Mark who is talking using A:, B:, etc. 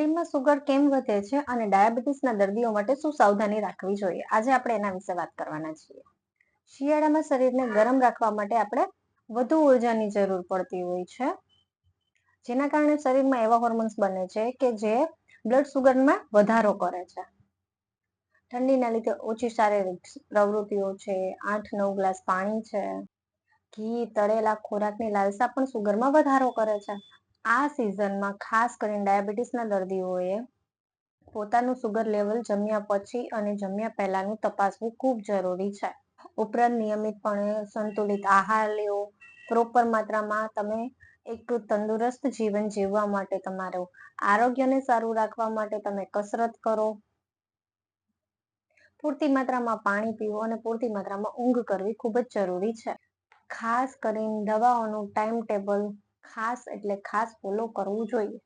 A: ઠંડીમાં સુગર કેમ વધે છે અને ડાયાબિટીસના દર્દીઓ માટે શું સાવધાની રાખવી જોઈએ? આજે આપણે એના વિશે વાત કરવાના છીએ. શિયાળામાં શરીરને ગરમ રાખવા માટે આપણે વધુ ઉર્જાની જરૂર પડતી હોય છે, જેના કારણે શરીરમાં એવા હોર્મોન્સ બને છે કે જે બ્લડ સુગરમાં વધારો કરે છે. ઠંડીના લીધે ઓછી શારીરિક પ્રવૃત્તિઓ છે, 8-9 ગ્લાસ પાણી છે, ઘી, તળેલા ખોરાકની લાલસા પણ સુગરમાં વધારો કરે છે. આ સિઝનમાં ખાસ કરીને ડાયાબિટીસના દર્દીઓએ પોતાનું સુગર લેવલ જમ્યા પછી અને જમ્યા પહેલાનું તપાસવું ખૂબ જરૂરી છે. ઉપરાંત નિયમિતપણે સંતુલિત આહાર લેવો, પ્રોપર માત્રામાં તમે એક તંદુરસ્ત જીવન જીવવા માટે, તમારું આરોગ્યને સારું રાખવા માટે તમે કસરત કરો, પૂરતી માત્રામાં પાણી પીવો અને પૂરતી માત્રામાં ઊંઘ કરવી ખૂબ જ જરૂરી છે. ખાસ કરીને દવાઓનું ટાઈમ ટેબલ ખાસ ફોલો કરવું જોઈએ.